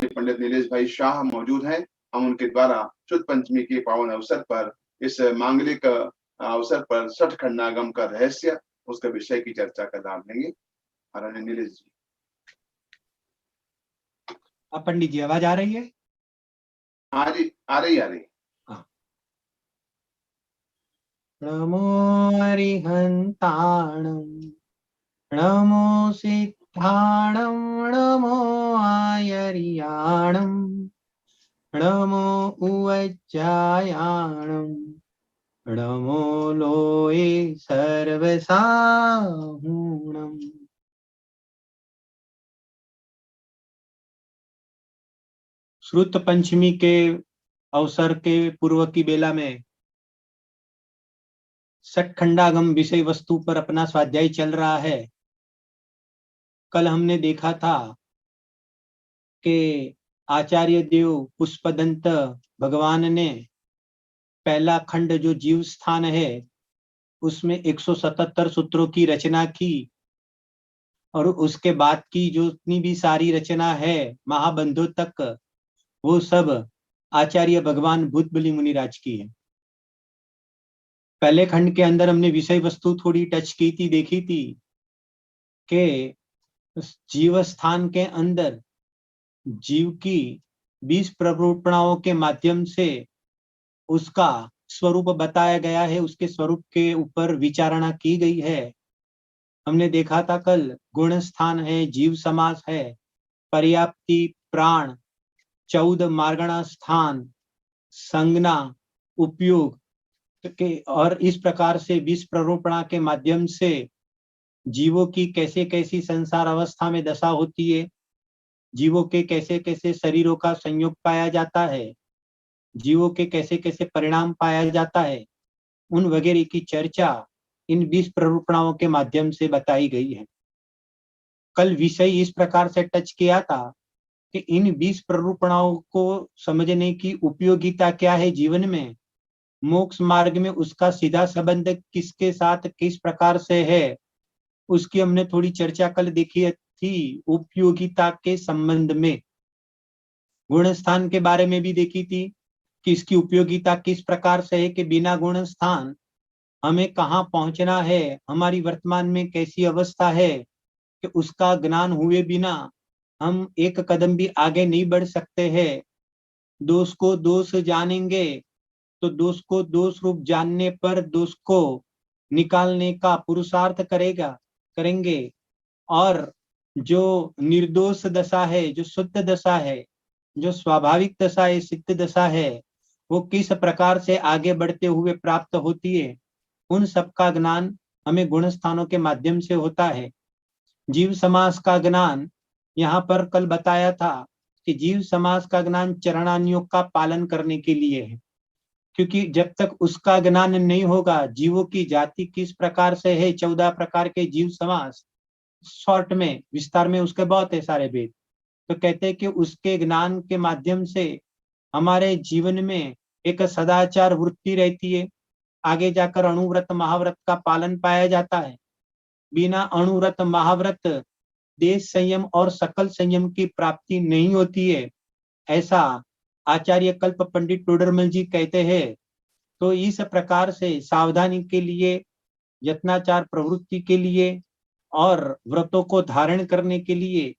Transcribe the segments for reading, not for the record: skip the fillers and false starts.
आदरणीय पंडित नीलेश भाई शाह मौजूद हैं। हम उनके द्वारा शुद्ध पंचमी के पावन अवसर पर इस मांगलिक अवसर पर सठ खंडागम का रहस्य, उसके विषय की चर्चा का लाभ लेंगे। आदरणीय नीलेश जी। पंडित जी आवाज आ रही है? आ रही। नमो अरिहंताणं नमो सिद्धाणं नमो आयर्याणं नमो उवज्जायाणं नमो लोये सर्वसाहुणम्। श्रुत पंचमी के अवसर के पूर्व की बेला में सठखंडागम विषय वस्तु पर अपना स्वाध्याय चल रहा है। कल हमने देखा था कि आचार्य देव पुष्पदंत भगवान ने पहला खंड जो जीव स्थान है उसमें 177 सूत्रों की रचना की, और उसके बाद की जो इतनी भी सारी रचना है महाबंधु तक, वो सब आचार्य भगवान भूतबली मुनिराज की है। पहले खंड के अंदर हमने विषय वस्तु थोड़ी टच की थी, देखी थी कि जीव स्थान के अंदर जीव की 20 प्ररूपणाओं के माध्यम से उसका स्वरूप बताया गया है, उसके स्वरूप के ऊपर विचारणा की गई है। हमने देखा था कल गुण स्थान है, जीव समास है, पर्याप्ति, प्राण, 14 मार्गणा स्थान, संज्ञा, उपयोग के, और इस प्रकार से 20 प्ररूपणा के माध्यम से जीवों की कैसे कैसी संसार अवस्था में दशा होती है, जीवों के कैसे कैसे शरीरों का संयोग पाया जाता है, जीवों के कैसे कैसे परिणाम पाया जाता है, उन वगैरह की चर्चा इन 20 प्ररूपणाओं के माध्यम से बताई गई है। कल विषय इस प्रकार से टच किया था कि इन 20 प्ररूपणाओं को समझने की उपयोगिता क्या है जीवन में, मोक्ष मार्ग में उसका सीधा संबंध किसके साथ किस प्रकार से है, उसकी हमने थोड़ी चर्चा कल देखी थी। उपयोगिता के संबंध में गुण स्थान के बारे में भी देखी थी कि इसकी उपयोगिता किस प्रकार से है, कि बिना गुण स्थान हमें कहाँ पहुंचना है, हमारी वर्तमान में कैसी अवस्था है, कि उसका ज्ञान हुए बिना हम एक कदम भी आगे नहीं बढ़ सकते हैं। दोष को दोष जानेंगे तो दोष को दोष रूप जानने पर दोष को निकालने का पुरुषार्थ करेंगे, और जो निर्दोष दशा है, जो शुद्ध दशा है, जो स्वाभाविक दशा है, सिद्ध दशा है, वो किस प्रकार से आगे बढ़ते हुए प्राप्त होती है, उन सबका ज्ञान हमें गुण स्थानों के माध्यम से होता है। जीव समास का ज्ञान यहाँ पर कल बताया था कि जीव समास का ज्ञान चरणान्यों का पालन करने के लिए है, क्योंकि जब तक उसका ज्ञान नहीं होगा, जीवों की जाति किस प्रकार से है, 14 प्रकार के जीव समास, शॉर्ट में विस्तार में उसके बहुत है सारे भेद, तो कहते हैं कि उसके ज्ञान के माध्यम से हमारे जीवन में एक सदाचार वृत्ति रहती है, आगे जाकर अणुव्रत महाव्रत का पालन पाया जाता है। बिना अणुव्रत महाव्रत देश संयम और सकल संयम की प्राप्ति नहीं होती है, ऐसा आचार्य कल्प पंडित टोडरमल जी कहते हैं। तो इस प्रकार से सावधानी के लिए, यत्नाचार प्रवृत्ति के लिए और व्रतों को धारण करने के लिए,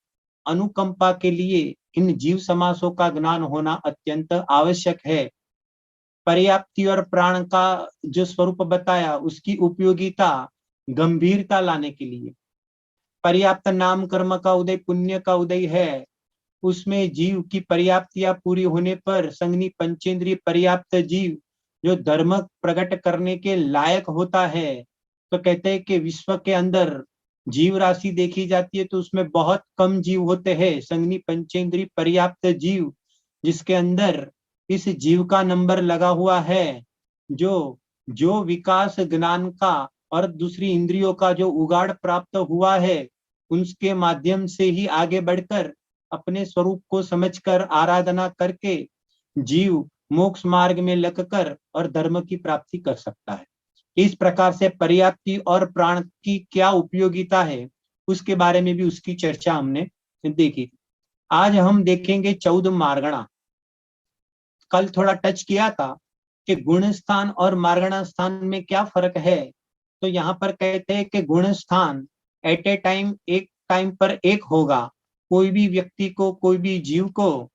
अनुकंपा के लिए इन जीव समासों का ज्ञान होना अत्यंत आवश्यक है। पर्याप्ति और प्राण का जो स्वरूप बताया, उसकी उपयोगिता गंभीरता लाने के लिए। पर्याप्त नाम कर्म का उदय, पुण्य का उदय है, उसमें जीव की पर्याप्तियां पूरी होने पर संगनी पंचेंद्रिय पर्याप्त जीव जो धर्म प्रकट करने के लायक होता है। तो कहते हैं कि विश्व के अंदर जीव राशि देखी जाती है तो उसमें बहुत कम जीव होते हैं, संगनी पंचेंद्रिय पर्याप्त जीव, जिसके अंदर इस जीव का नंबर लगा हुआ है, जो विकास ज्ञान का और दूसरी इंद्रियों का जो उगाड़ प्राप्त हुआ है, उसके माध्यम से ही आगे बढ़कर अपने स्वरूप को समझकर आराधना करके जीव मोक्ष मार्ग में लगकर और धर्म की प्राप्ति कर सकता है। इस प्रकार से पर्याप्ति और प्राण की क्या उपयोगिता है, उसके बारे में भी उसकी चर्चा हमने देखी। आज हम देखेंगे 14 मार्गणा। कल थोड़ा टच किया था कि गुण स्थान और मार्गणा स्थान में क्या फर्क है। तो यहाँ पर कहते हैं कि गुण स्थान एट ए टाइम, एक टाइम पर एक होगा। कोई भी व्यक्ति को, कोई भी जीव को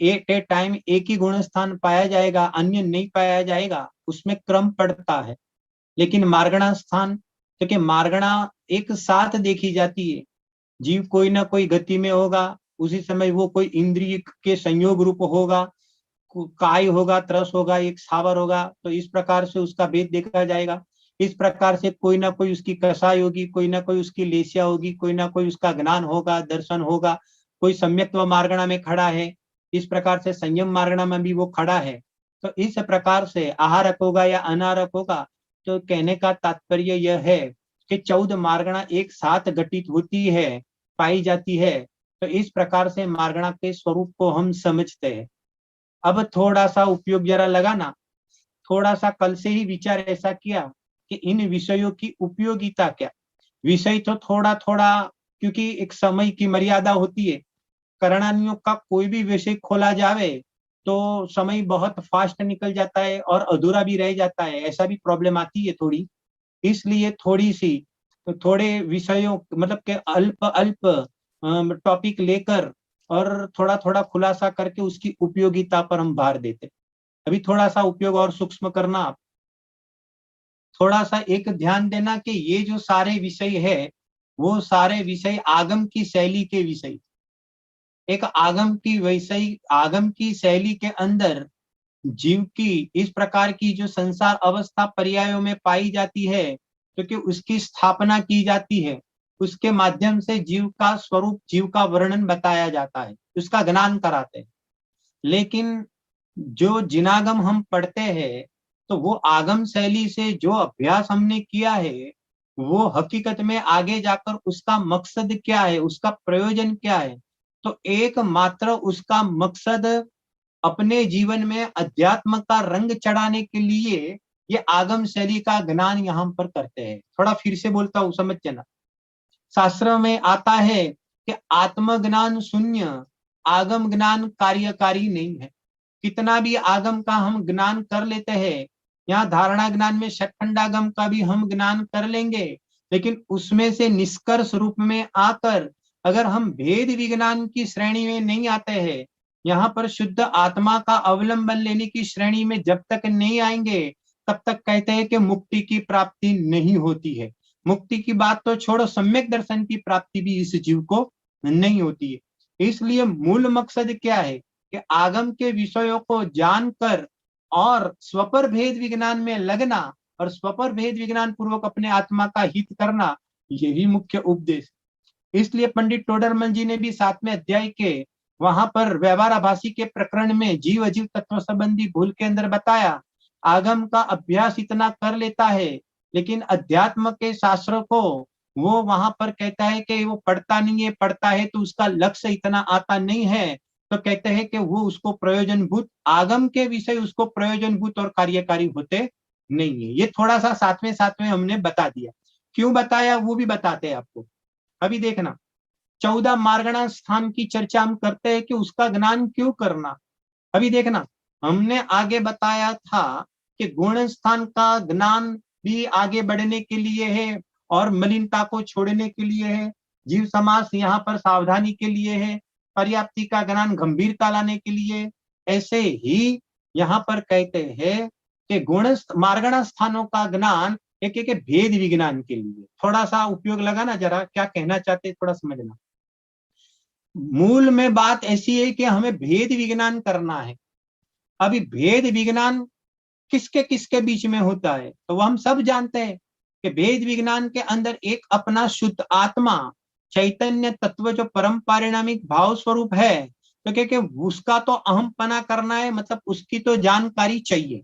एट ए टाइम एक ही गुण स्थान पाया जाएगा, अन्य नहीं पाया जाएगा, उसमें क्रम पड़ता है। लेकिन मार्गणा स्थान, क्योंकि मार्गणा एक साथ देखी जाती है, जीव कोई ना कोई गति में होगा, उसी समय वो कोई इंद्रिय के संयोग रूप होगा, काय होगा, त्रस होगा, एक स्थावर होगा, तो इस प्रकार से उसका भेद देखा जाएगा। इस प्रकार से कोई ना कोई उसकी कसाई होगी, कोई ना कोई उसकी लेसिया होगी, कोई ना कोई उसका ज्ञान होगा, दर्शन होगा, कोई सम्यक्त्व मार्गणा में खड़ा है, इस प्रकार से संयम मार्गणा में भी वो खड़ा है। तो इस प्रकार से आहारक होगा या अनारक होगा। तो कहने का तात्पर्य यह है कि 14 मार्गणा एक साथ घटित होती है, पाई जाती है। तो इस प्रकार से मार्गणा के स्वरूप को हम समझते हैं। अब थोड़ा सा उपयोग जरा लगाना। थोड़ा सा कल से ही विचार ऐसा किया कि इन विषयों की उपयोगिता क्या। विषय तो थोड़ा थोड़ा, क्योंकि एक समय की मर्यादा होती है, करणानियों का कोई भी विषय खोला जावे तो समय बहुत फास्ट निकल जाता है और अधूरा भी रह जाता है, ऐसा भी प्रॉब्लम आती है थोड़ी। इसलिए थोड़ी सी, तो थोड़े विषयों मतलब के अल्प अल्प टॉपिक लेकर और थोड़ा थोड़ा खुलासा करके उसकी उपयोगिता पर हम भार देते। अभी थोड़ा सा उपयोग और सूक्ष्म करना आप। थोड़ा सा एक ध्यान देना कि ये जो सारे विषय है, वो सारे विषय आगम की शैली के विषय। एक आगम की शैली के अंदर जीव की इस प्रकार की जो संसार अवस्था पर्यायों में पाई जाती है, क्योंकि उसकी स्थापना की जाती है, उसके माध्यम से जीव का स्वरूप, जीव का वर्णन बताया जाता है, उसका ज्ञान कराते हैं। लेकिन जो जिनागम हम पढ़ते हैं, तो वो आगम शैली से जो अभ्यास हमने किया है, वो हकीकत में आगे जाकर उसका मकसद क्या है, उसका प्रयोजन क्या है। तो एकमात्र उसका मकसद अपने जीवन में अध्यात्म का रंग चढ़ाने के लिए ये आगम शैली का ज्ञान यहाँ पर करते हैं। थोड़ा फिर से बोलता हूँ, समझ जाना। शास्त्र में आता है कि आत्मज्ञान शून्य, आगम ज्ञान कार्यकारी नहीं है। कितना भी आगम का हम ज्ञान कर लेते हैं, यहाँ धारणा ज्ञान में षटखंडागम का भी हम ज्ञान कर लेंगे, लेकिन उसमें से निष्कर्ष रूप में आकर अगर हम भेद विज्ञान की श्रेणी में नहीं आते हैं, यहाँ पर शुद्ध आत्मा का अवलंबन लेने की श्रेणी में जब तक नहीं आएंगे, तब तक कहते हैं कि मुक्ति की प्राप्ति नहीं होती है। मुक्ति की बात तो छोड़ो, सम्यक दर्शन की प्राप्ति भी इस जीव को नहीं होती है। इसलिए मूल मकसद क्या है कि आगम के विषयों को जानकर और स्वपर भेद विज्ञान में लगना और स्वपर भेद विज्ञान पूर्वक अपने आत्मा का हित करना, यही मुख्य उपदेश। इसलिए पंडित टोडरमल जी ने भी 7वें अध्याय के वहां पर व्यवहार आभासी के प्रकरण में जीव अजीव तत्व संबंधी भूल के अंदर बताया, आगम का अभ्यास इतना कर लेता है, लेकिन अध्यात्म के शास्त्र को वो वहां पर कहता है कि वो पढ़ता नहीं है, पढ़ता है तो उसका लक्ष्य इतना आता नहीं है। तो कहते हैं कि वो उसको प्रयोजनभूत, आगम के विषय उसको प्रयोजनभूत और कार्यकारी होते नहीं है। ये थोड़ा सा साथ में हमने बता दिया। क्यों बताया वो भी बताते हैं आपको। अभी देखना, 14 मार्गणा स्थान की चर्चा हम करते हैं कि उसका ज्ञान क्यों करना। अभी देखना, हमने आगे बताया था कि गुण स्थान का ज्ञान भी आगे बढ़ने के लिए है और मलिनता को छोड़ने के लिए है। जीव समास यहाँ पर सावधानी के लिए है, पर्याप्ति का ज्ञान गंभीरता लाने के लिए। ऐसे ही यहाँ पर कहते हैं कि गुण मार्गणा स्थानों का ज्ञान एक एक भेद विज्ञान के लिए। थोड़ा सा उपयोग लगाना, जरा क्या कहना चाहते थोड़ा समझना। मूल में बात ऐसी है कि हमें भेद विज्ञान करना है। अभी भेद विज्ञान किसके किसके बीच में होता है, तो वो हम सब जानते हैं कि भेद विज्ञान के अंदर एक अपना शुद्ध आत्मा चैतन्य तत्व जो परम पारिणामिक भाव स्वरूप है, तो क्या उसका तो अहम पना करना है, मतलब उसकी तो जानकारी चाहिए।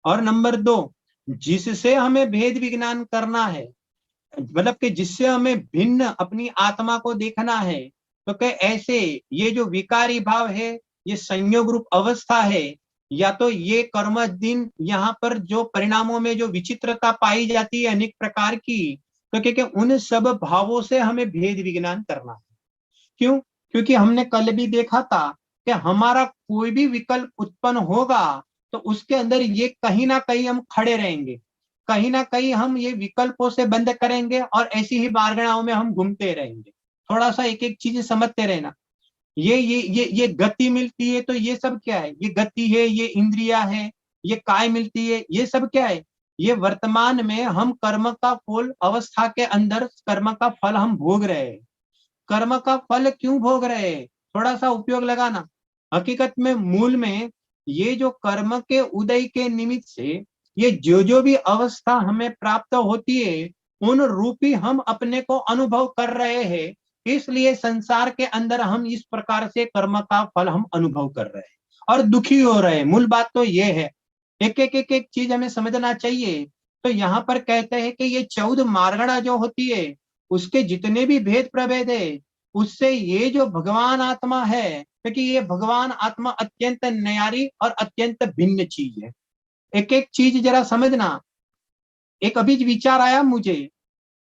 और नंबर 2, जिससे हमें भेद विज्ञान करना है, मतलब कि जिससे हमें भिन्न अपनी आत्मा को देखना है, तो क्या ऐसे ये जो विकारी भाव है, ये संयोग रूप अवस्था है, या तो ये कर्म दिन यहाँ पर जो परिणामों में जो विचित्रता पाई जाती है अनेक प्रकार की, तो क्या उन सब भावों से हमें भेद विज्ञान करना है। क्यों? क्योंकि हमने कल भी देखा था कि हमारा कोई भी विकल्प उत्पन्न होगा तो उसके अंदर ये कहीं ना कहीं हम खड़े रहेंगे, कहीं ना कहीं हम ये विकल्पों से बंद करेंगे और ऐसी ही मार्गणाओं में हम घूमते रहेंगे। थोड़ा सा एक एक चीज समझते रहना। ये गति मिलती है तो ये सब क्या है? ये गति है, ये इंद्रिया है, ये काय मिलती है, ये सब क्या है? ये वर्तमान में हम कर्म का फल अवस्था के अंदर कर्म का फल हम भोग रहे हैं। कर्म का फल क्यों भोग रहे हैं? थोड़ा सा उपयोग लगाना। हकीकत में मूल में ये जो कर्म के उदय के निमित्त से ये जो भी अवस्था हमें प्राप्त होती है उन रूपी हम अपने को अनुभव कर रहे हैं, इसलिए संसार के अंदर हम इस प्रकार से कर्म का फल हम अनुभव कर रहे हैं और दुखी हो रहे हैं। मूल बात तो ये है। एक चीज हमें समझना चाहिए। तो यहाँ पर कहते हैं कि ये 14 मार्गणा जो होती है उसके जितने भी भेद प्रभेद है उससे ये जो भगवान आत्मा है, क्योंकि ये भगवान आत्मा अत्यंत न्यारी और अत्यंत भिन्न चीज है। एक एक चीज जरा समझना। एक अभी विचार आया मुझे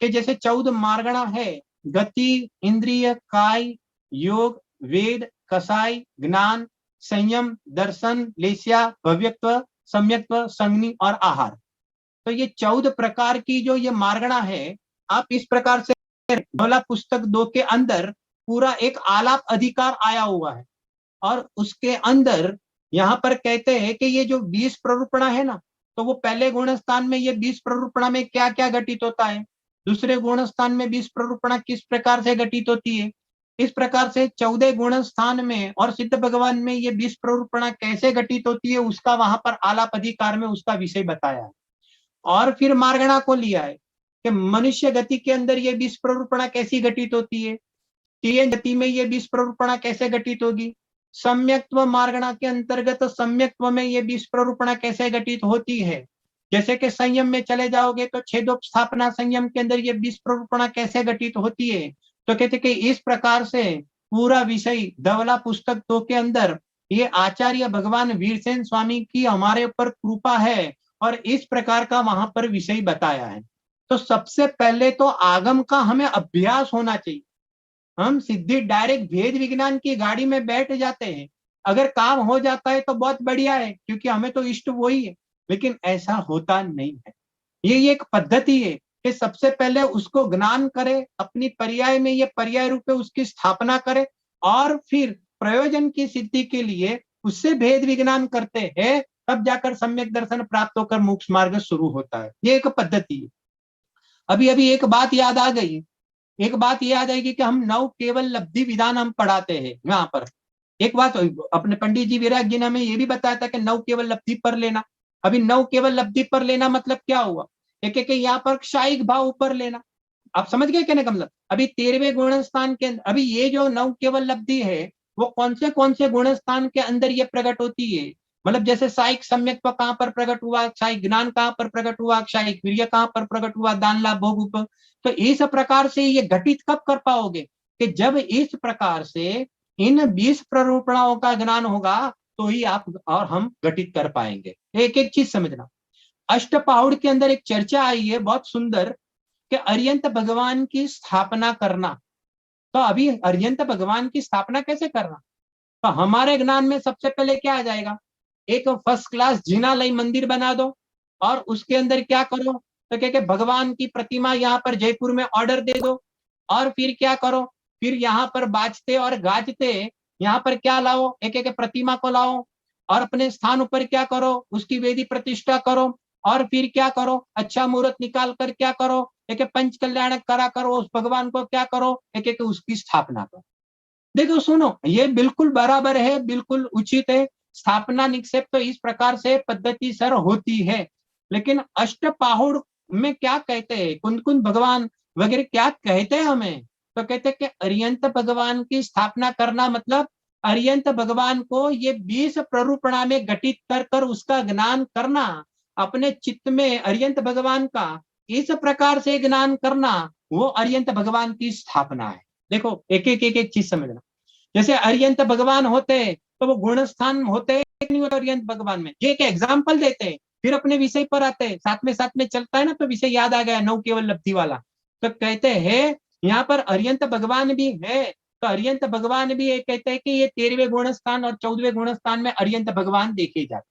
कि जैसे 14 मार्गणा है, गति, इंद्रिय, काय, योग, वेद, कसाई, ज्ञान, संयम, दर्शन, लेस्या, भव्यत्व, सम्यक्त्व, संगनी और आहार। तो ये 14 प्रकार की जो ये मार्गणा है, आप इस प्रकार से धवला पुस्तक 2 के अंदर पूरा एक आलाप अधिकार आया हुआ है और उसके अंदर यहाँ पर कहते हैं कि ये जो 20 प्ररूपणा है ना, तो वो पहले गुण स्थान में ये 20 प्ररूपणा में क्या क्या घटित होता है, दूसरे गुण स्थान में 20 प्ररूपणा किस प्रकार से घटित होती है, इस प्रकार से 14 गुण स्थान में और सिद्ध भगवान में ये 20 प्ररूपणा कैसे घटित होती है उसका वहां पर आलाप अधिकार में उसका विषय बताया है। और फिर मार्गणा को लिया है कि मनुष्य गति के अंदर ये 20 प्ररूपणा कैसी घटित होती है, तीन गति में ये 20 प्ररूपणा कैसे घटित होगी, सम्यक्त्व मार्गणा के अंतर्गत सम्यक्त्व में ये 20 प्ररूपणा कैसे घटित होती है। जैसे कि संयम में चले जाओगे तो छेदोपस्थापना संयम के अंदर ये 20 प्ररूपणा कैसे घटित होती है। तो कहते कि इस प्रकार से पूरा विषय धवला पुस्तक 2 के अंदर ये आचार्य भगवान वीरसेन स्वामी की हमारे ऊपर कृपा है और इस प्रकार का वहां पर विषय बताया है। तो सबसे पहले तो आगम का हमें अभ्यास होना चाहिए। हम सीधे डायरेक्ट भेद विज्ञान की गाड़ी में बैठ जाते हैं, अगर काम हो जाता है तो बहुत बढ़िया है क्योंकि हमें तो इष्ट वही है, लेकिन ऐसा होता नहीं है। ये एक पद्धति है कि सबसे पहले उसको ज्ञान करे, अपनी पर्याय में ये पर्याय रूप में उसकी स्थापना करे और फिर प्रयोजन की सिद्धि के लिए उससे भेद विज्ञान करते हैं, तब जाकर सम्यक दर्शन प्राप्त होकर मोक्ष मार्ग शुरू होता है। ये एक पद्धति है। अभी अभी एक बात याद आ गई, एक बात याद आएगी कि हम नव केवल लब्धि विधान हम पढ़ाते हैं यहाँ पर। एक बात अपने पंडित जी विराग जी ने हमें ये भी बताया था कि नव केवल लब्धि पर लेना। अभी नव केवल लब्धि पर लेना मतलब क्या हुआ, एक एक यहाँ पर क्षायिक भाव ऊपर लेना। आप समझ गए कहने का मतलब। अभी 13वें गुण स्थान के अंदर अभी ये जो नव केवल लब्धि है वो कौन से गुण स्थान के अंदर ये प्रकट होती है। मतलब जैसे साइक सम्यक्त्व कहाँ पर प्रकट हुआ, क्षायिक ज्ञान कहाँ पर प्रकट हुआ, क्षायिक वीर्य कहाँ पर प्रकट हुआ, दान लाभ भोग उप। तो इस प्रकार से ये घटित कब कर पाओगे कि जब इस प्रकार से इन 20 प्ररूपणाओं का ज्ञान होगा तो ही आप और हम घटित कर पाएंगे। एक एक चीज समझना। अष्टपाहुड़ के अंदर एक चर्चा आई है बहुत सुंदर कि अर्यंत भगवान की स्थापना करना। तो अभी अर्यंत भगवान की स्थापना कैसे करना, तो हमारे ज्ञान में सबसे पहले क्या आ जाएगा, एक फर्स्ट क्लास जिनालय मंदिर बना दो और उसके अंदर क्या करो तो क्या भगवान की प्रतिमा यहाँ पर जयपुर में ऑर्डर दे दो और फिर क्या करो, फिर यहाँ पर बाजते और गाजते यहाँ पर क्या लाओ, एक एक प्रतिमा को लाओ और अपने स्थान ऊपर क्या करो, उसकी वेदी प्रतिष्ठा करो और फिर क्या करो, अच्छा मुहूर्त निकाल कर क्या करो, एक पंच कल्याण करा करो, उस भगवान को क्या करो, एक एक उसकी स्थापना करो। देखो सुनो, ये बिल्कुल बराबर है, बिल्कुल उचित है। स्थापना निक्षेप तो इस प्रकार से पद्धति सर होती है, लेकिन अष्टपाहुड़ में क्या कहते हैं, कुंद कुंद भगवान वगैरह क्या कहते हैं हमें, तो कहते हैं कि अर्यंत भगवान की स्थापना करना मतलब अर्यंत भगवान को ये 20 प्ररूपणा में घटित कर कर उसका ज्ञान करना, अपने चित्त में अर्यंत भगवान का इस प्रकार से ज्ञान करना, वो अर्यंत भगवान की स्थापना है। देखो एक एक चीज समझना। जैसे अर्यंत भगवान होते तो वो गुण स्थान होते नहीं होते अर्यंत भगवान में। ये एक एग्जाम्पल देते हैं फिर अपने विषय पर आते हैं, साथ में चलता है ना, तो विषय याद आ गया नव केवल लब्धि वाला। तो कहते हैं यहाँ पर अर्यंत भगवान भी है तो अर्यंत भगवान भी ये कहते हैं कि ये 13वें गुण स्थान और 14वें गुण स्थान में अर्यंत भगवान देखे जाते।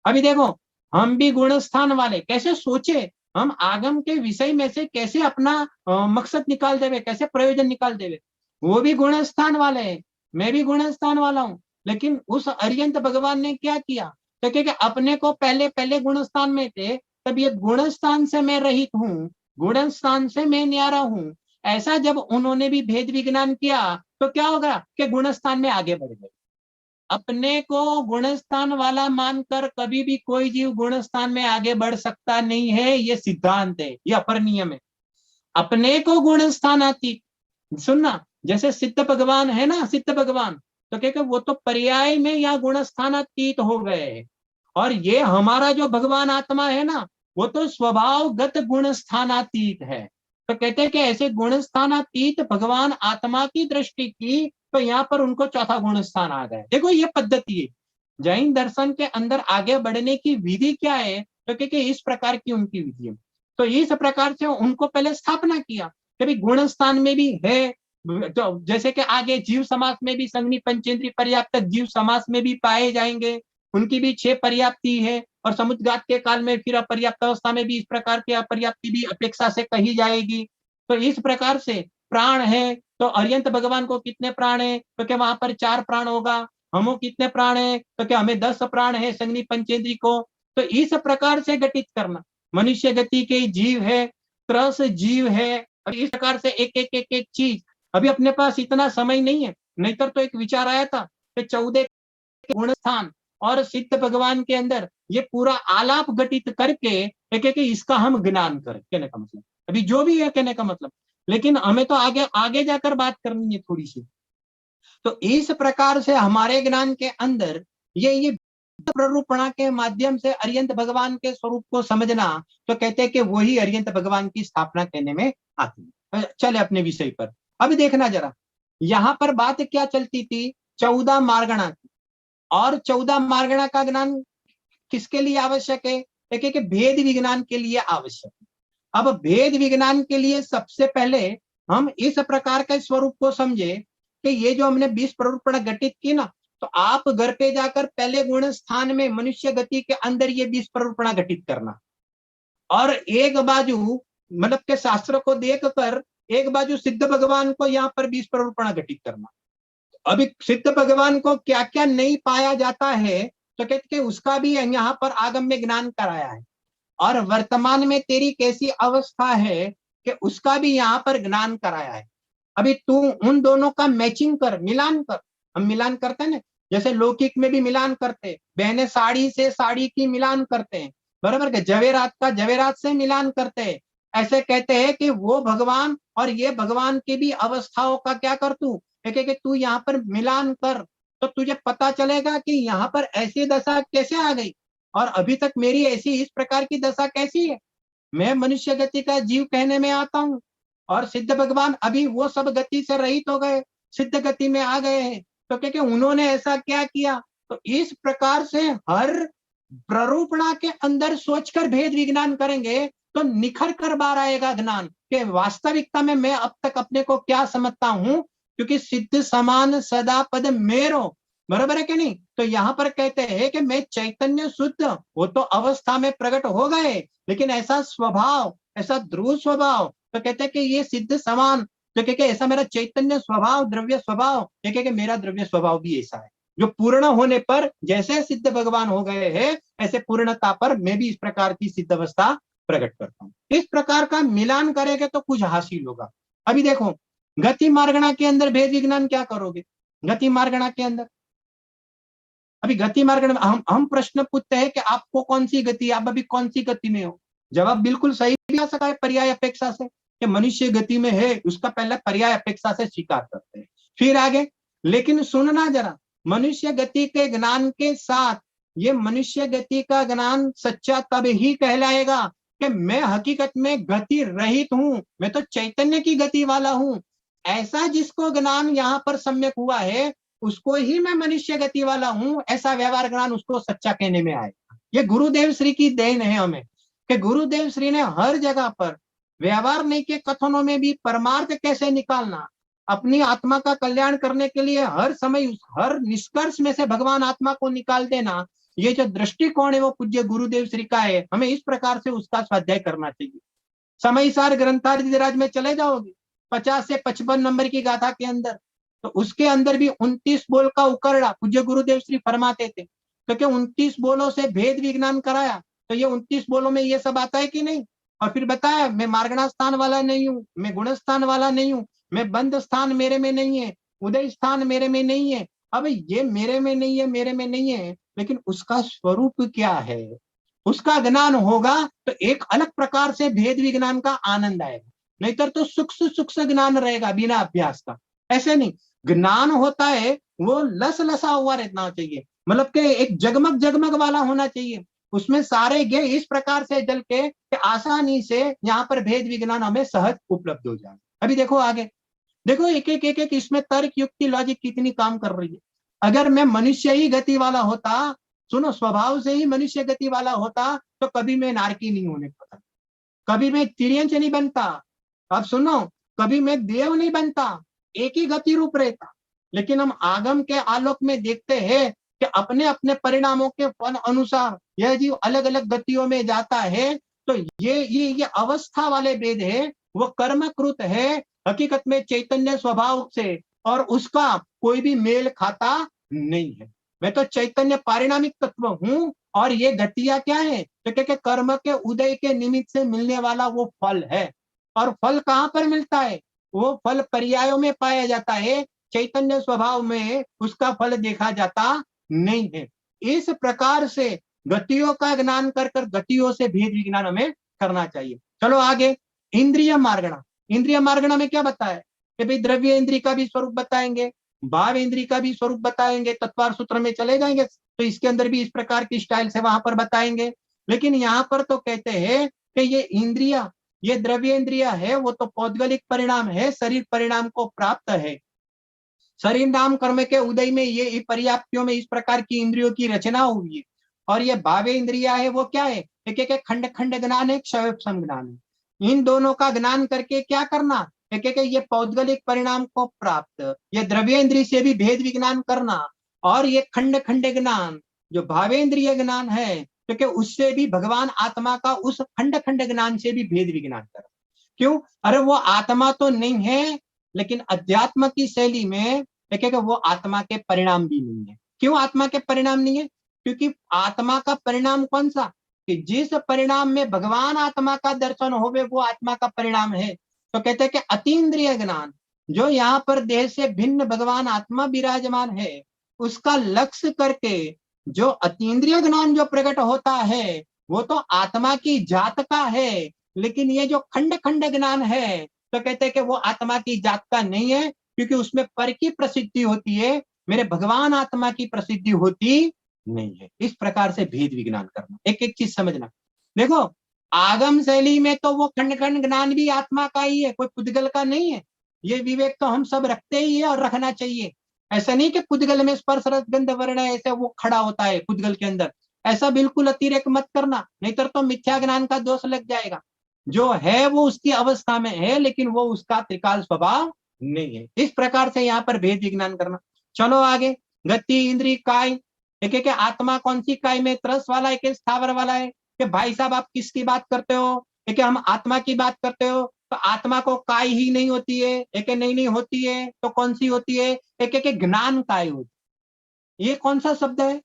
अभी देखो, हम भी गुण स्थान वाले, कैसे सोचे हम आगम के विषय में से कैसे अपना मकसद निकाल देवे, कैसे प्रयोजन निकाल देवे। वो भी गुण स्थान वाले हैं, मैं भी गुण स्थान वाला हूं, लेकिन उस अर्यंत भगवान ने क्या किया, तो क्योंकि अपने को पहले पहले गुण स्थान में थे, तब ये गुण स्थान से मैं रहित हूँ, गुण स्थान से मैं न्यारा हूँ, ऐसा जब उन्होंने भी भेद विज्ञान किया तो क्या होगा कि गुण स्थान में आगे बढ़ गए। अपने को गुण स्थान वाला मानकर कभी भी कोई जीव गुण स्थान में आगे बढ़ सकता नहीं है, ये सिद्धांत है, ये अपर नियम है। अपने को गुण स्थान आती, सुनना, जैसे सिद्ध भगवान है ना, सिद्ध भगवान, तो क्या वो तो पर्याय में या गुण स्थानातीत हो गए, और ये हमारा जो भगवान आत्मा है ना, वो तो स्वभावगत गुण स्थानातीत है। तो कहते हैं कि ऐसे गुण स्थानातीत भगवान आत्मा की दृष्टि की, तो यहाँ पर उनको चौथा गुण स्थान आ गया। देखो ये पद्धति है, जैन दर्शन के अंदर आगे बढ़ने की विधि क्या है, तो क्योंकि इस प्रकार की उनकी विधि है। तो इस प्रकार से उनको पहले स्थापना किया, कभी गुण स्थान में भी है, तो जैसे कि आगे जीव समास में भी संज्ञी पंचेंद्रीय पर्याप्त जीव समास में भी पाए जाएंगे, उनकी भी 6 पर्याप्ति है, और समुद्रघात के काल में फिर अपर्याप्त अवस्था में भी इस प्रकार की अपर्याप्ति भी अपेक्षा से कही जाएगी। तो इस प्रकार से प्राण है, तो अर्यंत भगवान को कितने प्राण है, तो क्या वहां पर 4 प्राण होगा, हमो कितने प्राण है, तो क्या हमें 10 प्राण है संज्ञी पंचेंद्री को। तो इस प्रकार से घटित करना, मनुष्य गति के जीव है, त्रस जीव है, और इस प्रकार से एक एक एक एक चीज। अभी अपने पास इतना समय नहीं है, नहीं तो एक विचार आया था कि 14 गुण स्थान और सिद्ध भगवान के अंदर ये पूरा आलाप घटित करके एक एक इसका हम ज्ञान करें, कहने का मतलब अभी जो भी है कहने का मतलब, लेकिन हमें तो आगे आगे जाकर बात करनी है थोड़ी सी। तो इस प्रकार से हमारे ज्ञान के अंदर ये प्ररूपणा के माध्यम से अर्यंत भगवान के स्वरूप को समझना, तो कहते हैं कि वही अर्यंत भगवान की स्थापना कहने में आती है। चले अपने विषय पर, अभी देखना जरा, यहाँ पर बात क्या चलती थी, 14 मार्गणा की, और 14 मार्गणा का ज्ञान किसके लिए आवश्यक है, कि भेद विज्ञान के लिए आवश्यक है। अब भेद विज्ञान के लिए सबसे पहले हम इस प्रकार के स्वरूप को समझे कि ये जो हमने 20 प्ररूपण घटित की ना, तो आप घर पे जाकर पहले गुण स्थान में मनुष्य गति के अंदर ये 20 प्ररूपण घटित करना, और एक बाजू मतलब के शास्त्र को देखकर एक बाजू सिद्ध भगवान को यहाँ पर 20 प्ररूपण घटित करना। अभी सिद्ध भगवान को क्या क्या नहीं पाया जाता है, तो कहते उसका भी यहाँ पर आगम में ज्ञान कराया है, और वर्तमान में तेरी कैसी अवस्था है कि उसका भी यहाँ पर ज्ञान कराया है। अभी तू उन दोनों का मैचिंग कर, मिलान कर, हम मिलान करते हैं ना, जैसे लौकिक में भी मिलान करते, बहने साड़ी से साड़ी की मिलान करते हैं, बराबर के जवेरात का जवेरात से मिलान करते हैं। ऐसे कहते हैं कि वो भगवान और ये भगवान की भी अवस्थाओं का क्या कर तू, कि तू यहाँ पर मिलान कर, तो तुझे पता चलेगा कि यहाँ पर ऐसी दशा कैसे आ गई, और अभी तक मेरी ऐसी इस प्रकार की दशा कैसी है। मैं मनुष्य गति का जीव कहने में आता हूँ, और सिद्ध भगवान अभी वो सब गति से रहित हो गए, सिद्ध गति में आ गए हैं, तो क्या उन्होंने ऐसा क्या किया। तो इस प्रकार से हर प्ररूपणा के अंदर सोचकर भेद विज्ञान करेंगे तो निखर कर बाहर आएगा ज्ञान के वास्तविकता में मैं अब तक अपने को क्या समझता हूं, क्योंकि सिद्ध समान सदा पद मेरो, बराबर है कि नहीं। तो यहाँ पर कहते हैं कि मैं चैतन्य शुद्ध, वो तो अवस्था में प्रकट हो गए, लेकिन ऐसा स्वभाव, ऐसा ध्रुव स्वभाव, तो कहते हैं कि ये सिद्ध समान, तो कहते ऐसा मेरा चैतन्य स्वभाव, द्रव्य स्वभाव, कहते मेरा द्रव्य स्वभाव भी ऐसा है, जो पूर्ण होने पर जैसे सिद्ध भगवान हो गए हैं, ऐसे पूर्णता पर मैं भी इस प्रकार की सिद्ध अवस्था प्रकट करता हूँ। इस प्रकार का मिलान करेंगे तो कुछ हासिल होगा। अभी देखो गति मार्गणा के अंदर भेद विज्ञान क्या करोगे, गति मार्गणा के अंदर, अभी गति मार्गणा हम प्रश्न पूछते हैं कि आपको कौन सी गति, आप अभी कौन सी गति में हो, जवाब बिल्कुल सही भी आ सका है पर्याय अपेक्षा से, कि मनुष्य गति में है, उसका पहले पर्याय अपेक्षा से स्वीकार करते हैं, फिर आगे। लेकिन सुनना जरा, मनुष्य गति के ज्ञान के साथ ये मनुष्य गति का ज्ञान सच्चा तब ही कहलाएगा कि मैं हकीकत में गति रहित हूं, मैं तो चैतन्य की गति वाला हूं। ऐसा जिसको ज्ञान यहाँ पर सम्यक हुआ है उसको ही मैं मनुष्य गति वाला हूं, ऐसा व्यवहार ज्ञान उसको सच्चा कहने में आएगा। ये गुरुदेव श्री की देन है हमें, कि गुरुदेव श्री ने हर जगह पर व्यवहार नहीं के कथनों में भी परमार्थ कैसे निकालना, अपनी आत्मा का कल्याण करने के लिए हर समय हर निष्कर्ष में से भगवान आत्मा को निकाल देना, ये जो दृष्टिकोण है वो पूज्य गुरुदेव श्री का है। हमें इस प्रकार से उसका स्वाध्याय करना चाहिए। समय सार ग्रंथादिराज में चले जाओगे 50 से 55 नंबर की गाथा के अंदर, तो उसके अंदर भी 29 बोल का उकरड़ा पूज्य गुरुदेव श्री फरमाते थे। तो क्या 29 बोलों से भेद विज्ञान कराया, तो ये 29 बोलों में ये सब आता है कि नहीं? और फिर बताया मैं मार्गणा स्थान वाला नहीं हूँ, मैं गुण स्थान वाला नहीं हूँ, मैं बंद स्थान मेरे में नहीं है, उदय स्थान मेरे में नहीं है। अब ये मेरे में नहीं है, मेरे में नहीं है, लेकिन उसका स्वरूप क्या है, उसका ज्ञान होगा तो एक अलग प्रकार से भेद विज्ञान का आनंद आएगा। नहीं तो सूक्ष्म ज्ञान रहेगा बिना अभ्यास का। ऐसे नहीं, ज्ञान होता है वो लस लसा हुआ रहना चाहिए, मतलब कि एक जगमग जगमग वाला होना चाहिए, उसमें सारे गे इस प्रकार से जल के कि आसानी से यहाँ पर भेद विज्ञान हमें सहज उपलब्ध हो जाए। अभी देखो आगे, देखो एक एक इसमें तर्क युक्ति लॉजिक कितनी काम कर रही है। अगर मैं मनुष्य ही गति वाला होता, सुनो स्वभाव से ही मनुष्य गति वाला होता, तो कभी मैं नारकी नहीं होने पाता, कभी मैं तिर्यंच नहीं बनता, अब सुनो कभी मैं देव नहीं बनता, एक ही गति रूप रहता। लेकिन हम आगम के आलोक में देखते हैं कि अपने अपने परिणामों के फल अनुसार यह जीव अलग अलग गतियों में जाता है। तो ये अवस्था वाले भेद है, वो कर्मकृत है, हकीकत में चैतन्य स्वभाव से, और उसका कोई भी मेल खाता नहीं है। मैं तो चैतन्य पारिणामिक तत्व हूं, और ये गतियां क्या है, तो क्या कर्म के उदय के निमित्त से मिलने वाला वो फल है। और फल कहाँ पर मिलता है, वो फल पर्यायों में पाया जाता है, चैतन्य स्वभाव में उसका फल देखा जाता नहीं है। इस प्रकार से गतियों का ज्ञान कर कर गतियों से भेद विज्ञान हमें करना चाहिए। चलो आगे, इंद्रिय मार्गणा। इंद्रिय मार्गणा में क्या बताया कि भाई द्रव्य इंद्रिय का भी स्वरूप बताएंगे, भाव इंद्रिय का भी स्वरूप बताएंगे, तत्वार सूत्र में चले जाएंगे तो इसके अंदर भी इस प्रकार की स्टाइल से वहां पर बताएंगे। लेकिन यहाँ पर तो कहते हैं कि ये इंद्रिया, ये द्रव्य इंद्रिया है, वो तो पौद्गलिक परिणाम है, शरीर परिणाम को प्राप्त है। शरीर नाम कर्म के उदय में ये पर्याप्तियों में इस प्रकार की इंद्रियों की रचना हुई है। और ये भावे इंद्रिया है, वो क्या है, एक एक खंड खंड ज्ञान है, क्षयोपम ज्ञान है। इन दोनों का ज्ञान करके क्या करना, एक एक ये पौद्गलिक परिणाम को प्राप्त, ये द्रव्य इंद्रिय से भी भेद विज्ञान करना, और ये खंड खंड ज्ञान जो भावेंद्रिय ज्ञान है, क्योंकि उससे भी भगवान आत्मा का उस खंड खंड ज्ञान से भी भेद विज्ञान करना। क्यों, अरे वो आत्मा तो नहीं है, लेकिन अध्यात्म की शैली में देखेगा वो आत्मा के परिणाम भी नहीं है। क्यों आत्मा के परिणाम नहीं है, क्योंकि आत्मा का परिणाम कौन सा, कि जिस परिणाम में भगवान आत्मा का दर्शन होवे वो आत्मा का परिणाम है। तो कहते हैं कि अतीन्द्रिय ज्ञान, जो यहाँ पर देह से भिन्न भगवान आत्मा विराजमान है, उसका लक्ष्य करके जो अतीन्द्रिय ज्ञान जो प्रकट होता है वो तो आत्मा की जात का है। लेकिन ये जो खंड खंड ज्ञान है, तो कहते हैं कि वो आत्मा की जात का नहीं है, क्योंकि उसमें पर की प्रसिद्धि होती है, मेरे भगवान आत्मा की प्रसिद्धि होती नहीं है। इस प्रकार से भेद विज्ञान करना, एक एक चीज समझना। देखो आगम शैली में तो वो खंड खंड ज्ञान भी आत्मा का ही है, कोई पुद्गल का नहीं है। ये विवेक तो हम सब रखते ही है और रखना चाहिए। ऐसा नहीं कि पुद्गल में स्पर्श रस गंध वर्ण ऐसे वो खड़ा होता है पुद्गल के अंदर, ऐसा बिल्कुल अतिरेक मत करना, नहीं तो मिथ्या ज्ञान का दोष लग जाएगा। जो है वो उसकी अवस्था में है, लेकिन वो उसका त्रिकाल स्वभाव नहीं है। इस प्रकार से यहाँ पर भेद विज्ञान करना। चलो आगे, गति इंद्रिय काय, एक एक आत्मा कौन सी काय में, त्रस वाला है कि स्थावर वाला है, कि भाई साहब आप किसकी बात करते हो, एक हम आत्मा की बात करते हो, तो आत्मा को काय ही नहीं होती है, एक नहीं होती है तो कौन सी होती है, एक एक ज्ञान काय होती। ये कौन सा शब्द है,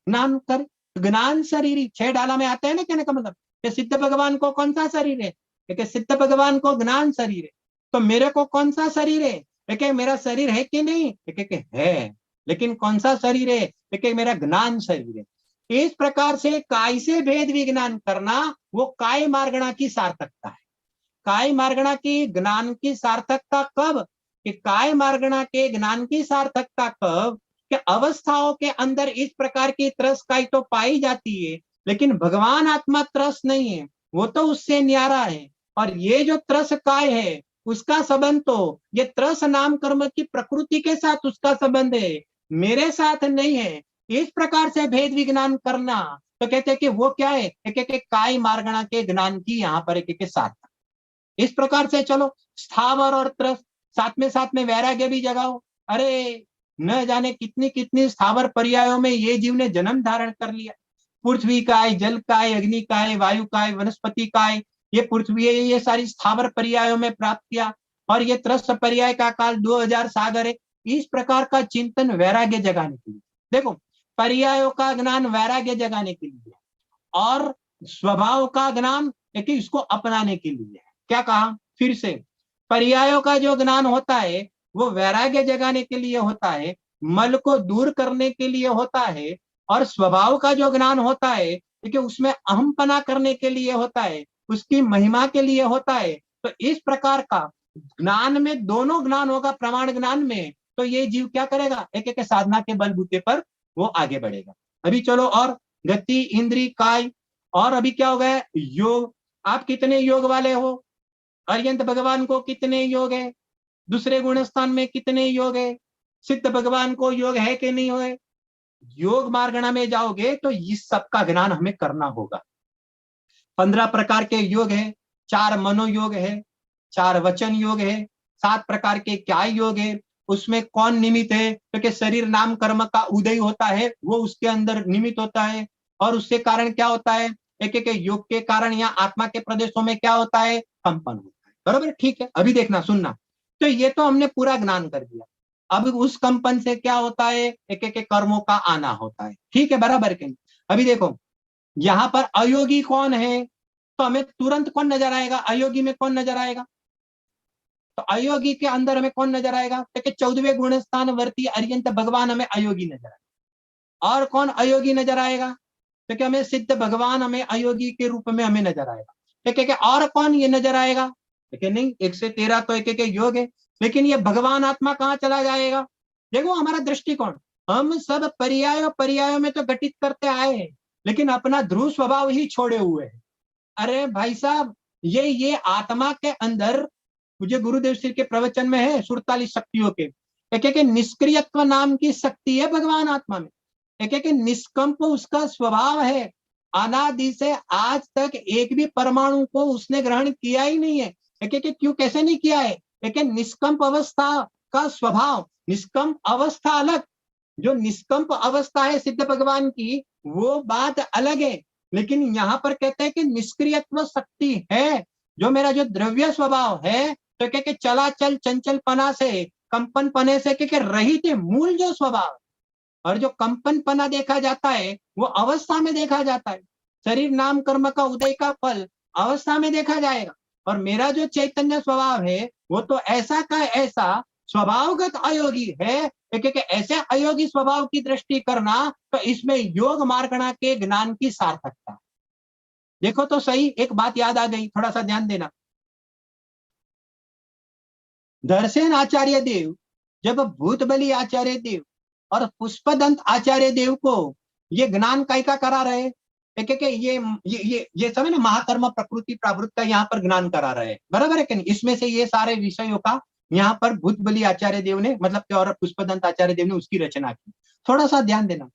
ज्ञान कर, ज्ञान शरीर 6 डाला में आता है ना, कहने का मतलब कि सिद्ध भगवान को कौन सा शरीर है, कि सिद्ध भगवान को ज्ञान शरीर है। तो मेरे को कौन सा शरीर है, एक मेरा शरीर है कि नहीं, एक है, लेकिन कौन सा शरीर है, एक मेरा ज्ञान शरीर है। इस प्रकार से काय से भेद विज्ञान करना, वो काय मार्गणा की सार्थकता है। काय मार्गणा की ज्ञान की सार्थकता कब, कि काय मार्गणा के ज्ञान की सार्थकता कब, कि अवस्थाओं के अंदर इस प्रकार की त्रस काय तो पाई जाती है, लेकिन भगवान आत्मा त्रस नहीं है, वो तो उससे न्यारा है। और ये जो त्रस काय है उसका संबंध तो ये त्रस नाम कर्म की प्रकृति के साथ उसका संबंध है, मेरे साथ नहीं है। इस प्रकार से भेद विज्ञान करना, तो कहते हैं कि वो क्या है, एक एक काय मार्गणा के ज्ञान की यहाँ पर एक एक साथ। इस प्रकार से चलो स्थावर और त्रस, साथ में वैराग्य भी जगाओ। अरे न जाने कितनी कितनी स्थावर पर्यायों में ये जीव ने जन्म धारण कर लिया। पृथ्वी का है, जल का है, अग्नि का है, वायु का है, वनस्पति का है, ये पृथ्वी है, ये सारी स्थावर पर्यायों में प्राप्त किया। और ये त्रस्त पर्याय का काल 2000 सागर है। इस प्रकार का चिंतन वैराग्य जगाने के लिए, देखो पर्यायों का ज्ञान वैराग्य जगाने के लिए, और स्वभाव का ज्ञान कि इसको अपनाने के लिए। क्या कहा फिर से, पर्यायों का जो ज्ञान होता है वो वैराग्य जगाने के लिए होता है, मल को दूर करने के लिए होता है। और स्वभाव का जो ज्ञान होता है कि उसमें अहमपना करने के लिए होता है, उसकी महिमा के लिए होता है। तो इस प्रकार का ज्ञान में दोनों ज्ञान होगा, प्रमाण ज्ञान में, तो ये जीव क्या करेगा, एक एक साधना के बलबूते पर वो आगे बढ़ेगा। अभी चलो और गति, इंद्री, काय, और अभी क्या हो गया योग। आप कितने योग वाले हो, अर्यंत भगवान को कितने योग है, दूसरे गुण स्थान में कितने योग है, सिद्ध भगवान को योग है कि नहीं है। योग मार्गणा में जाओगे तो इस सब का ज्ञान हमें करना होगा। 15 प्रकार के योग है, 4 मनोयोग है, 4 वचन योग है, 7 प्रकार के क्या योग है, उसमें कौन निमित्त है, क्योंकि शरीर नाम कर्म का उदय होता है वो उसके अंदर निमित्त होता है। और उसके कारण क्या होता है, एक एक योग के कारण यहाँ आत्मा के प्रदेशों में क्या होता है, कंपन होता है। बराबर, ठीक है। अभी देखना, सुनना, तो ये तो हमने पूरा ज्ञान कर दिया। अब उस कंपन से क्या होता है, एक एक कर्मों का आना होता है। ठीक है, बराबर के। अभी देखो यहाँ पर अयोगी कौन है, तो हमें तुरंत कौन नजर आएगा, अयोगी में कौन नजर आएगा, तो अयोगी के अंदर हमें कौन नजर आएगा, क्योंकि 14वें गुण स्थान वर्ती अर्यंत भगवान हमें अयोगी नजर आएगा। और कौन अयोगी नजर आएगा, क्योंकि हमें सिद्ध भगवान हमें अयोगी के रूप में हमें नजर आएगा। ठीक है, और कौन ये नजर आएगा, ठीक है, नहीं 1 से 13 तो एक योग है, लेकिन ये भगवान आत्मा कहाँ चला जाएगा। देखो हमारा दृष्टिकोण, हम सब पर्यायों में तो घटित करते आए हैं, लेकिन अपना ध्रुव स्वभाव ही छोड़े हुए हैं। अरे भाई साहब, ये आत्मा के अंदर, मुझे गुरुदेव श्री के प्रवचन में है 47 शक्तियों के, एक एक निष्क्रियत्व नाम की शक्ति है भगवान आत्मा में, एक एक निष्कंप उसका स्वभाव है। अनादि से आज तक एक भी परमाणु को उसने ग्रहण किया ही नहीं है। एक एक क्यों, कैसे नहीं किया है, एक निष्कंप अवस्था का स्वभाव, निष्कंप अवस्था अलग, जो निष्कंप अवस्था है सिद्ध भगवान की वो बात अलग है। लेकिन यहाँ पर कहते हैं कि निष्क्रियत्व शक्ति है, जो मेरा जो द्रव्य स्वभाव है, तो क्या चलाचल चंचल पना से, कंपन पने से क्या रहित मूल जो स्वभाव, और जो कंपन पना देखा जाता है वो अवस्था में देखा जाता है। शरीर नाम कर्म का उदय का फल अवस्था में देखा जाएगा, और मेरा जो चैतन्य स्वभाव है वो तो ऐसा का ऐसा स्वभावगत अयोगी है। एक ऐसे अयोगी स्वभाव की दृष्टि करना, तो इसमें योग मार्गणा के ज्ञान की सार्थकता। देखो तो सही, एक बात याद आ गई, थोड़ा सा ध्यान देना। दर्शन आचार्य देव जब भूतबली आचार्य देव और पुष्पदंत आचार्य देव को ये ज्ञान का करा रहे, एक ये सब है ना, महाकर्म प्रकृति प्रावृत्त का यहाँ पर ज्ञान करा रहे हैं, बराबर है कि नहीं। इसमें से ये सारे विषयों का यहाँ पर भूतबली आचार्य देव ने, मतलब कि और पुष्पदंत आचार्य देव ने उसकी रचना की। थोड़ा सा ध्यान देना,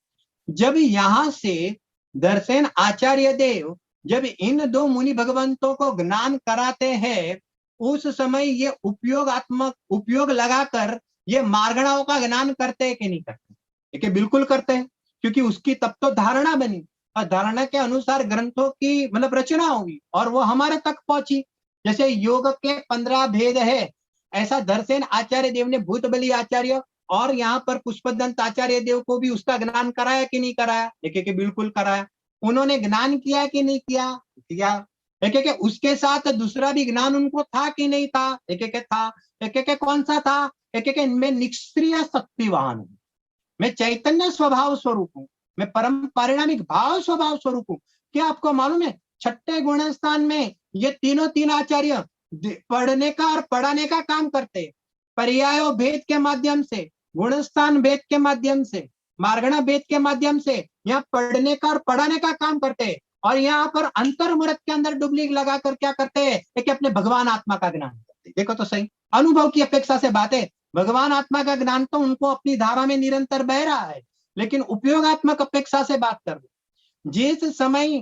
जब यहाँ से दर्शन आचार्य देव जब इन 2 मुनि भगवंतों को ज्ञान कराते हैं, उस समय ये उपयोगात्मक उपयोग लगाकर ये मार्गणाओं का ज्ञान करते हैं कि नहीं करते, देखिए बिल्कुल करते हैं, क्योंकि उसकी तब तो धारणा बनी, और धारणा के अनुसार ग्रंथों की मतलब रचना होगी, और वो हमारे तक पहुंची। जैसे योग के 15 भेद है, ऐसा दर्शन आचार्य देव ने भूतबली आचार्य और यहाँ पर पुष्पदंत आचार्य देव को भी उसका ज्ञान कराया कि नहीं कराया, देखिए बिल्कुल कराया। उन्होंने ज्ञान किया कि नहीं किया, किया। एक उसके साथ दूसरा भी ज्ञान उनको था कि नहीं था, एक था। एक कौन सा था, एक मैं निष्क्रिय शक्तिवान हूं, मैं चैतन्य स्वभाव स्वरूप हूँ, मैं परम परिणामिक भाव स्वभाव स्वरूप हूँ। क्या आपको मालूम है, 6ठे गुण स्थान में ये तीन आचार्य पढ़ने का और पढ़ाने का काम करते हैं। पर्यायो भेद के माध्यम से, गुणस्थान भेद के माध्यम से, मार्गणा भेद के माध्यम से यहाँ पढ़ने का और पढ़ाने का काम करते हैं। और यहाँ पर अंतर्मुहूर्त के अंदर डुबली लगाकर क्या करते हैं कि अपने भगवान आत्मा का ज्ञान करते हैं। देखो तो सही, अनुभव की अपेक्षा से बात है, भगवान आत्मा का ज्ञान तो उनको अपनी धारा में निरंतर बह रहा है, लेकिन उपयोगात्मक अपेक्षा से बात कर दो। जिस समय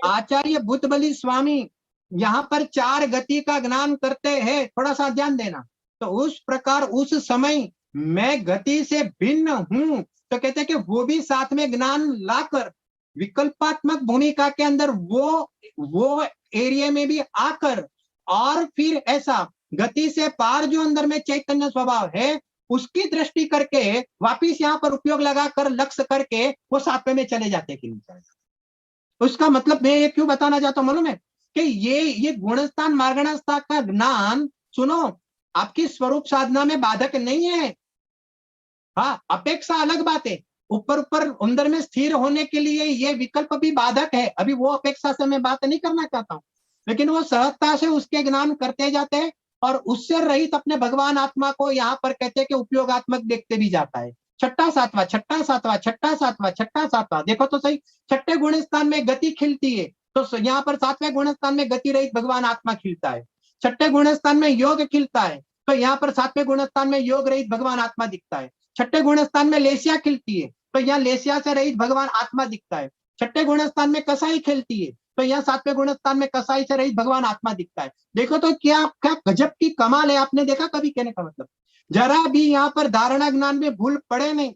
आचार्य भूतबली स्वामी यहाँ पर 4 गति का ज्ञान करते हैं, थोड़ा सा ध्यान देना, तो उस प्रकार उस समय मैं गति से भिन्न हूं, तो कहते हैं कि वो भी साथ में ज्ञान लाकर विकल्पात्मक भूमिका के अंदर वो एरिया में भी आकर, और फिर ऐसा गति से पार जो अंदर में चैतन्य स्वभाव है उसकी दृष्टि करके वापिस यहाँ पर उपयोग लगाकर लक्ष्य करके वो सातवें में चले जाते कि नहीं चले जाते। उसका मतलब मैं ये क्यों बताना चाहता हूं मालूम है कि ये गुणस्थान मार्गणास्था का ज्ञान, सुनो, आपकी स्वरूप साधना में बाधक नहीं है। हाँ, अपेक्षा अलग बात है, ऊपर ऊपर अंदर में स्थिर होने के लिए ये विकल्प भी बाधक है, अभी वो अपेक्षा से मैं बात नहीं करना चाहता हूं, लेकिन वो सहजता से उसके ज्ञान करते जाते हैं और उससे रहित अपने भगवान आत्मा को यहाँ पर कहते हैं कि उपयोगात्मक देखते भी जाता है। छठा सातवां, छठा सातवां, छठा सातवां, छठा सातवां, देखो तो सही, छठे गुण स्थान में गति खिलती है, तो यहाँ पर सातवें गुण स्थान में गति रहित भगवान आत्मा खिलता है। छठे गुण स्थान में योग खिलता है, तो यहाँ पर सातवें गुण स्थान में योग रहित भगवान आत्मा दिखता है। छठे गुण स्थान में लेसिया खिलती है, तो यहाँ लेसिया से रहित भगवान आत्मा दिखता है। छठे गुण स्थान में कसाई खिलती है, तो यहाँ सातवें गुण स्थान में कसाई से रहित भगवान आत्मा दिखता है। देखो तो क्या क्या गजब की कमाल है, आपने देखा कभी, कहने का मतलब जरा भी यहाँ पर धारणा ज्ञान में भूल पड़े नहीं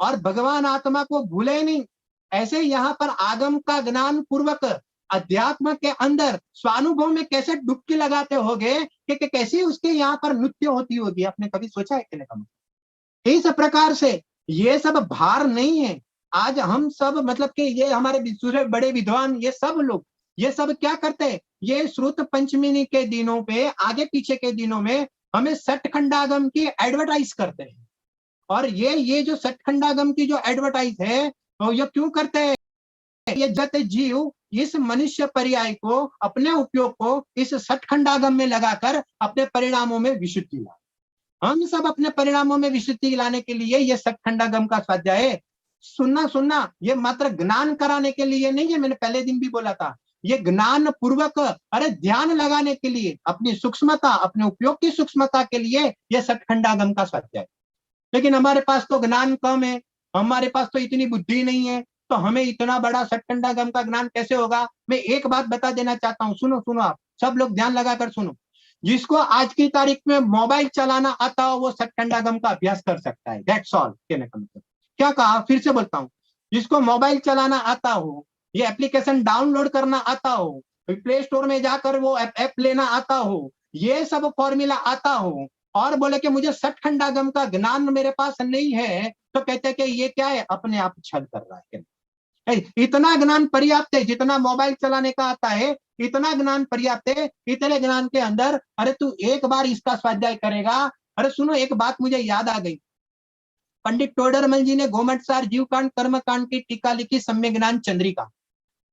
और भगवान आत्मा को भूले नहीं। ऐसे यहाँ पर आगम का ज्ञान पूर्वक अध्यात्म के अंदर स्वानुभव में कैसे डुबकी लगाते होगे कि कैसे उसके यहाँ पर नृत्य होती होगी, आपने कभी सोचा है? कहने का मतलब इस प्रकार से ये सब भार नहीं है। आज हम सब मतलब कि ये हमारे दूसरे बड़े विद्वान ये सब लोग ये सब क्या करते हैं, ये श्रुत पंचमी के दिनों पे आगे पीछे के दिनों में हमें सठखंडागम की एडवर्टाइज करते हैं। और ये जो सठखंडागम की जो एडवर्टाइज है तो ये क्यों करते हैं, ये जत जीव इस मनुष्य पर्याय को अपने उपयोग को इस सठखंडागम में लगाकर अपने परिणामों में विशुद्धि लाए। हम सब अपने परिणामों में विशुद्धि लाने के लिए ये सठखंडागम का स्वाध्याय सुनना ये मात्र ज्ञान कराने के लिए नहीं है। मैंने पहले दिन भी बोला था, ये ज्ञान पूर्वक अरे ध्यान लगाने के लिए, अपनी सूक्ष्मता अपने उपयोग की सूक्ष्मता के लिए ये सठखंडागम का स्वाध्याय। लेकिन हमारे पास तो ज्ञान कम है, हमारे पास तो इतनी बुद्धि नहीं है, तो हमें इतना बड़ा सठखंडागम का ज्ञान कैसे होगा। मैं एक बात बता देना चाहता हूँ, सुनो आप सब लोग ध्यान लगाकर सुनो। जिसको आज की तारीख में मोबाइल चलाना आता हो वो सठखंडागम का अभ्यास कर सकता है, दैट्स ऑल। कहने का मतलब क्या कहा, फिर से बोलता हूँ, जिसको मोबाइल चलाना आता हो, ये एप्लीकेशन डाउनलोड करना आता हो, प्ले स्टोर में जाकर वो ऐप लेना आता हो, ये सब फॉर्मूला आता हो, और बोले कि मुझे सठखंडागम का ज्ञान मेरे पास नहीं है, तो कहते हैं कि ये क्या है, अपने आप छल कर रहा है। इतना ज्ञान पर्याप्त है, जितना मोबाइल चलाने का आता है इतना ज्ञान पर्याप्त है। इतने ज्ञान के अंदर अरे तू एक बार इसका स्वाध्याय करेगा। अरे सुनो, एक बात मुझे याद आ गई, पंडित टोडरमल जी ने गोमटसार जीवकांड कर्मकांड की टीका लिखी सम्यक ज्ञान चंद्रिका,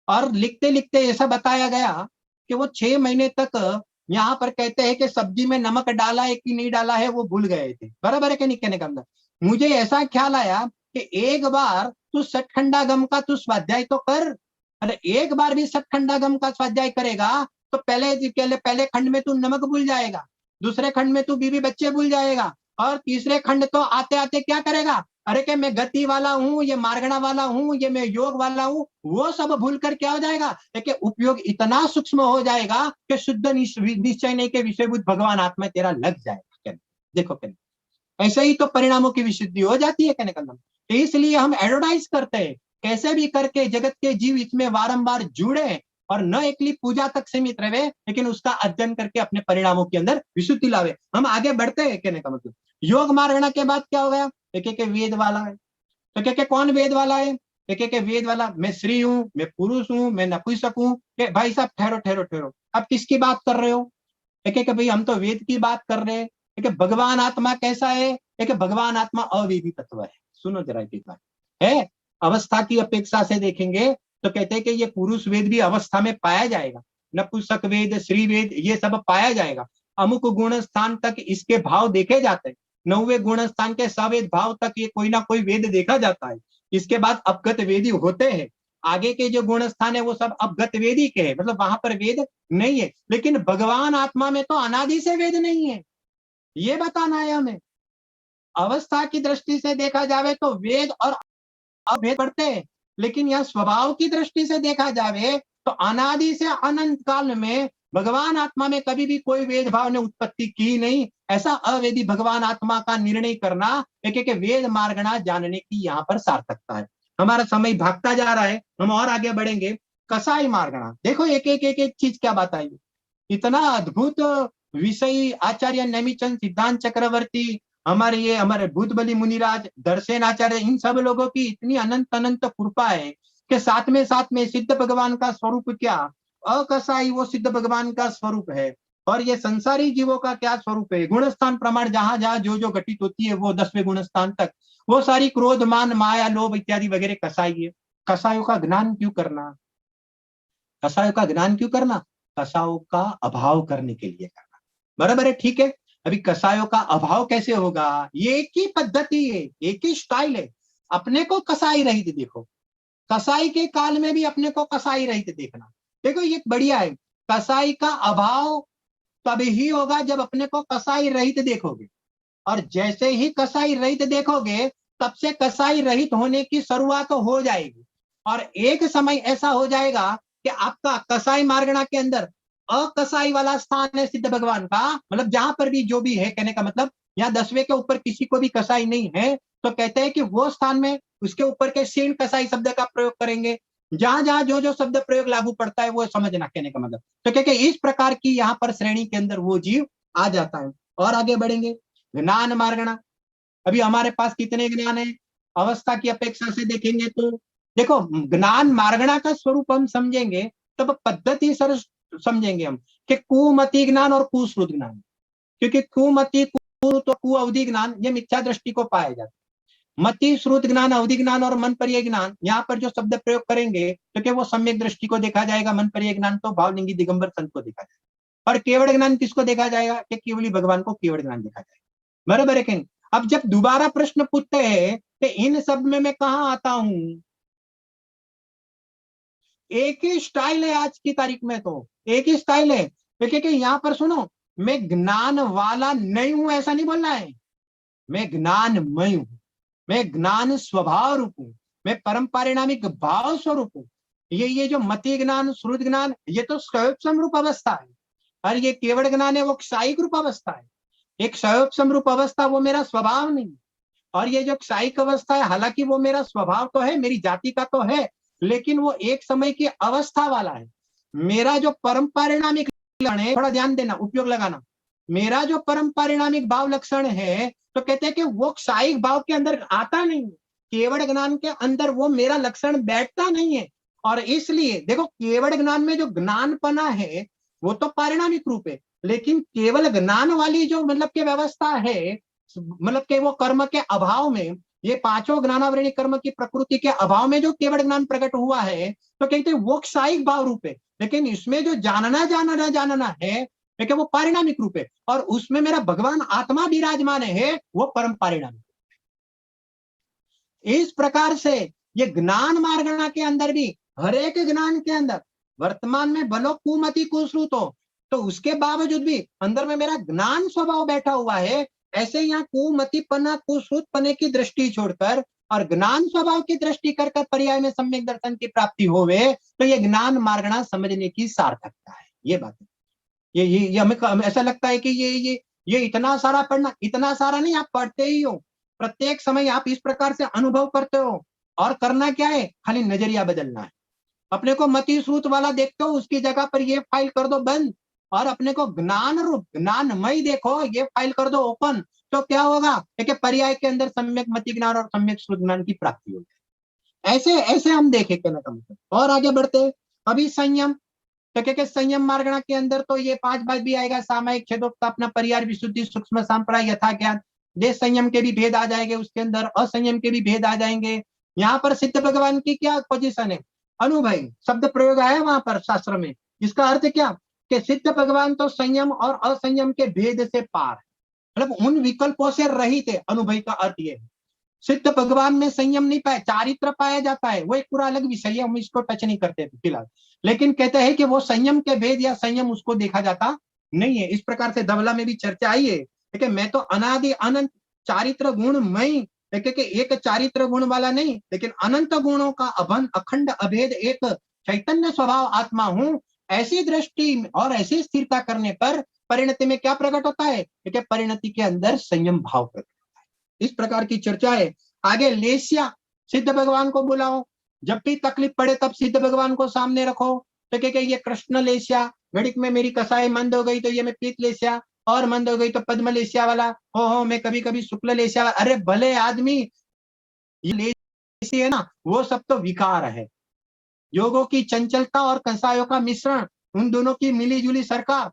और लिखते लिखते ऐसा बताया गया कि वो 6 महीने तक यहाँ पर कहते हैं कि सब्जी में नमक डाला है कि नहीं डाला है वो भूल गए थे। बराबर है कि नहीं? कहने का मतलब मुझे ऐसा ख्याल आया कि एक बार तू सठखंडागम का तू स्वाध्याय तो कर। अरे एक बार भी सठखंडागम का स्वाध्याय करेगा तो पहले खंड में तू नमक भूल जाएगा, दूसरे खंड में तू बीवी बच्चे भूल जाएगा, और तीसरे खंड तो आते आते क्या करेगा, अरे कि मैं गति वाला हूँ, ये मार्गणा वाला हूँ, ये मैं योग वाला हूँ, वो सब भूल कर क्या हो जाएगा कि उपयोग इतना सूक्ष्म हो जाएगा कि शुद्ध निश्चय नहीं के विषयभूत भगवान आत्मा तेरा लग जाएगा। देखो कहने ऐसे ही तो परिणामों की विशुद्धि हो जाती है। कहने का मतलब तो इसलिए हम एडवर्टाइज करते हैं कैसे भी करके जगत के जीव इसमें वारंबार जुड़े और न एकली पूजा तक सीमित रहे, लेकिन उसका अध्ययन करके अपने परिणामों के अंदर विशुद्धि लावे। हम आगे बढ़ते हैं। कहने का मतलब योग मार्गणा के बाद क्या हो गया, एक वेद वाला है, तो क्या कौन वेद वाला है, एक वेद वाला मैं स्त्री हूँ, मैं पुरुष हूँ, मैं नपुंसक हूँ। भाई साहब ठहरो ठहरो ठहरो, आप किसकी बात कर रहे हो? एक भाई हम तो वेद की बात कर रहे हैं। एक भगवान आत्मा कैसा है, एक भगवान आत्मा अवेदी तत्व है। सुनो जरा एक बात है, अवस्था की अपेक्षा से देखेंगे तो कहते हैं कि ये पुरुष वेद भी अवस्था में पाया जाएगा, नपुंसक वेद, श्री वेद, ये सब पाया जाएगा। अमुक गुण स्थान तक इसके भाव देखे जाते हैं, 9वें गुण स्थान के सवेद भाव तक ये कोई ना कोई वेद देखा जाता है। इसके बाद अपगत वेदी होते हैं, आगे के जो गुण स्थान है वो सब अपगत वेदी के हैं, मतलब वहां पर वेद नहीं है। लेकिन भगवान आत्मा में तो अनादि से वेद नहीं है, ये बताना है हमें। अवस्था की दृष्टि से देखा जावे तो वेद और अभेद पढ़ते हैं, लेकिन यह स्वभाव की दृष्टि से देखा जावे तो अनादि से अनंत काल में भगवान आत्मा में कभी भी कोई भेदभाव ने उत्पत्ति की नहीं। ऐसा अवेदी भगवान आत्मा का निर्णय करना एक एक वेद मार्गणा जानने की यहाँ पर सार्थकता है। हमारा समय भागता जा रहा है, हम और आगे बढ़ेंगे। कसाई मार्गणा, देखो एक एक एक एक चीज क्या बताई, इतना अद्भुत विषय आचार्य नेमिचंद, सिद्धांत चक्रवर्ती, हमारे भूत बलि मुनिराज, दर्शन आचार्य, इन सब लोगों की इतनी अनंत अनंत कृपा है कि साथ में सिद्ध भगवान का स्वरूप क्या, अकसाई वो सिद्ध भगवान का स्वरूप है, और ये संसारी जीवों का क्या स्वरूप है। गुणस्थान प्रमाण जहां जहां जो जो घटित होती है वो 10वें गुणस्थान तक, वो सारी क्रोध मान माया लोभ इत्यादि वगैरह कसाई है। कसायों का ज्ञान क्यों करना, कसायों का ज्ञान क्यों करना, कसायों का अभाव करने के लिए करना, बराबर है, ठीक है। अभी कसायों का अभाव कैसे होगा, ये एक ही पद्धति है, एक ही स्टाइल है। अपने को कसाई रहित देखो, कसाई के काल में भी अपने को कसाई रहित देखना। देखो ये बढ़िया है, कसाई का अभाव तभी होगा जब अपने को कसाई रहित देखोगे, और जैसे ही कसाई रहित देखोगे तब से कसाई रहित होने की शुरुआत हो जाएगी, और एक समय ऐसा हो जाएगा कि आपका कसाई मार्गणा के अंदर अकसाई वाला स्थान है सिद्ध भगवान का, मतलब जहां पर भी जो भी है, कहने का मतलब यहाँ 10वें के ऊपर किसी को भी कसाई नहीं है, तो कहते हैं कि वो स्थान में उसके ऊपर के शीर्ण कसाई शब्द का प्रयोग करेंगे। जहां जहां जो जो शब्द प्रयोग लागू पड़ता है वो समझना, कहने का मतलब। तो कहते इस प्रकार की यहाँ पर श्रेणी के अंदर वो जीव आ जाता है। और आगे बढ़ेंगे, ज्ञान मार्गणा। अभी हमारे पास कितने ज्ञान है, अवस्था की अपेक्षा से देखेंगे तो देखो, ज्ञान मार्गणा का स्वरूप हम समझेंगे तब पद्धति सर समझेंगे हम कि कुमति ज्ञान और कुश्रुत ज्ञान, क्योंकि कुमति तो कु अवधि ज्ञान ये मिथ्या दृष्टि को पाया जाता है, मति श्रुत ज्ञान अवधि ज्ञान और मन पर्याय ज्ञान, यहाँ पर जो शब्द प्रयोग करेंगे तो क्या वो सम्यक दृष्टि को देखा जाएगा, मन पर्याय ज्ञान तो भावलिंगी दिगंबर संत को देखा जाएगा, और केवल ज्ञान किसको देखा जाएगा कि केवली भगवान को केवल ज्ञान देखा जाएगा, बराबर है कि। अब जब दोबारा प्रश्न पूछते हैं कि इन सब में मैं कहां आता हूं, एक ही स्टाइल है आज की तारीख में, तो एक ही स्टाइल है। देखिए कि यहाँ पर सुनो, मैं ज्ञान वाला नहीं हूं ऐसा नहीं बोलना है, मैं ज्ञानमय हूं, मैं ज्ञान स्वभाव रूप हूं, मैं परम पारिणामिक भाव स्वरूप हूं। ये जो मति ज्ञान श्रुत ज्ञान ये तो स्वयं रूप अवस्था है, और ये केवल ज्ञान है वो क्षायिक रूप अवस्था है। एक स्वयं रूप अवस्था वो मेरा स्वभाव नहीं, और ये जो क्षायिक अवस्था है हालांकि वो मेरा स्वभाव तो है, मेरी जाति का तो है, लेकिन वो एक समय की अवस्था वाला है। मेरा जो परम पारिणामिक लक्षण है, थोड़ा ध्यान देना, उपयोग लगाना, मेरा जो परम पारिणामिक भाव लक्षण है तो कहते हैं कि वो क्षायिक भाव के अंदर आता नहीं, केवल ज्ञान के अंदर वो मेरा लक्षण बैठता नहीं है। और इसलिए देखो, केवल ज्ञान में जो ज्ञानपना है वो तो पारिणामिक रूप है, लेकिन केवल ज्ञान वाली जो मतलब की व्यवस्था है, मतलब के वो कर्म के अभाव में, ये पांचों ज्ञानावरणी कर्म की प्रकृति के अभाव में जो केवल ज्ञान प्रकट हुआ है तो कहते हैं वो क्षायिक भाव रूप है, लेकिन इसमें जो जानना है देखिए वो पारिणामिक रूप है, और उसमें मेरा भगवान आत्मा विराजमान है वो परम पारिणामिक। इस प्रकार से ये ज्ञान मार्गणा के अंदर भी हर एक ज्ञान के अंदर वर्तमान में भलो कुमति कुश्रुत हो तो उसके बावजूद भी अंदर में मेरा ज्ञान स्वभाव बैठा हुआ है, ऐसे यहाँ कुमतिपना कुश्रुतपने की दृष्टि छोड़कर और ज्ञान स्वभाव की दृष्टि कर पर्याय में सम्यक दर्शन की प्राप्ति होवे तो ये ज्ञान मार्गणा समझने की सार्थकता है। ये बात है, ये हमें ऐसा लगता है कि ये इतना सारा पढ़ना, इतना सारा नहीं, आप पढ़ते ही हो, प्रत्येक समय आप इस प्रकार से अनुभव करते हो, और करना क्या है, खाली नजरिया बदलना है। अपने को मति श्रुत वाला देखते हो उसकी जगह पर ये फाइल कर दो बंद, और अपने को ज्ञान रूप ज्ञानमय देखो ये फाइल कर दो ओपन, तो क्या होगा, एक पर्याय के अंदर सम्यक मति ज्ञान और सम्यक श्रुत ज्ञान की प्राप्ति होगी। ऐसे ऐसे हम देखे कहने का मतलब। और आगे बढ़ते, अभी संयम, तो क्या संयम मार्गणा के अंदर तो ये 5 बात भी आएगा, सामायिक छेदोक्तापना परिहार विशुद्धि सूक्ष्म सांप्राय यथा ज्ञान, देश संयम के भी भेद आ जाएंगे, उसके अंदर असंयम के भी भेद आ जाएंगे। यहाँ पर सिद्ध भगवान की क्या पोजीशन है, अनुभव शब्द प्रयोग आया वहां पर शास्त्र में, इसका अर्थ क्या कि सिद्ध भगवान तो संयम और असंयम के भेद से पार है, मतलब उन विकल्पों से रहित है। अनुभव का अर्थ ये है, सिद्ध भगवान में संयम नहीं पाया, चारित्र पाया जाता है, वो एक पूरा अलग विषय है, हम इसको टच नहीं करते फिलहाल, लेकिन कहते हैं कि वो संयम के भेद या संयम उसको देखा जाता नहीं है। इस प्रकार से धवला में भी चर्चा आई है, ठीक है, मैं तो अनादि अनंत चारित्र गुणमय, देखिए एक चारित्र गुण वाला नहीं लेकिन अनंत गुणों का अखंड अभेद एक चैतन्य स्वभाव आत्मा हूं। ऐसी दृष्टि और ऐसी स्थिरता करने पर परिणति में क्या प्रकट होता है? देखिए परिणति के अंदर संयम भाव प्रकट होता है। इस प्रकार की चर्चा है। आगे लेस्या, सिद्ध भगवान को बुलाओ, जब भी तकलीफ पड़े तब सिद्ध भगवान को सामने रखो। तो क्या ये कृष्ण लेस्या, घड़िक में मेरी कसाई मंद हो गई तो ये मैं पीत लेस्या, और मंद हो गई तो पद्म लेस्या वाला, हो मैं कभी कभी शुक्ल लेस्या वाला। अरे भले आदमी, ये लेस्या है ना, वो सब तो विकार है। योगों की चंचलता और कसायों का मिश्रण, उन दोनों की मिली जुली सरकार,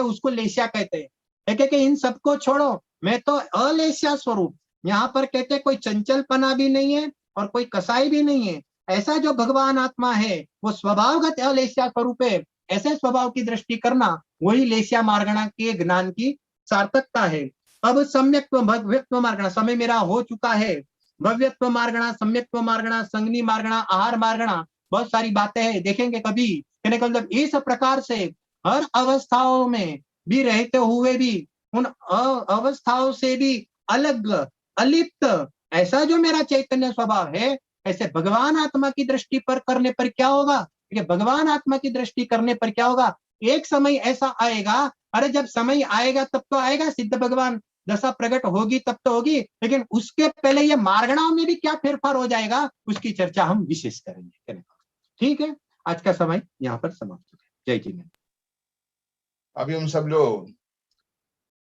उसको लेस्या कहते हैं। कि इन सबको छोड़ो, मैं तो अलेस्या स्वरूप। यहाँ पर कहते कोई चंचलपना भी नहीं है और कोई कसाई भी नहीं है। ऐसा जो भगवान आत्मा है वो स्वभावगत अलेस्या स्वरूप है। ऐसे स्वभाव की दृष्टि करना वही लेस्या मार्गणा के ज्ञान की सार्थकता है। अब सम्यक्त्व भव्यत्व मार्गणा, समय मेरा हो चुका है। भव्यत्व मार्गणा, सम्यक्त्व मार्गणा, संगनी मार्गणा, आहार मार्गणा, बहुत सारी बातें हैं, देखेंगे कभी। कहने का मतलब इस प्रकार से हर अवस्थाओं में भी रहते हुए भी उन अवस्थाओं से भी अलग, अलिप्त, ऐसा जो मेरा चैतन्य स्वभाव है, ऐसे भगवान आत्मा की दृष्टि पर करने पर क्या होगा? भगवान आत्मा की दृष्टि करने पर क्या होगा? एक समय ऐसा आएगा, अरे जब समय आएगा तब तो आएगा, सिद्ध भगवान दशा प्रकट होगी तब तो होगी, लेकिन उसके पहले ये मार्गणाओं में भी क्या फेरफार हो जाएगा, उसकी चर्चा हम विशेष करेंगे। ठीक है, आज का समय यहाँ पर समाप्त हो गया। जय जी। अभी हम सब लोग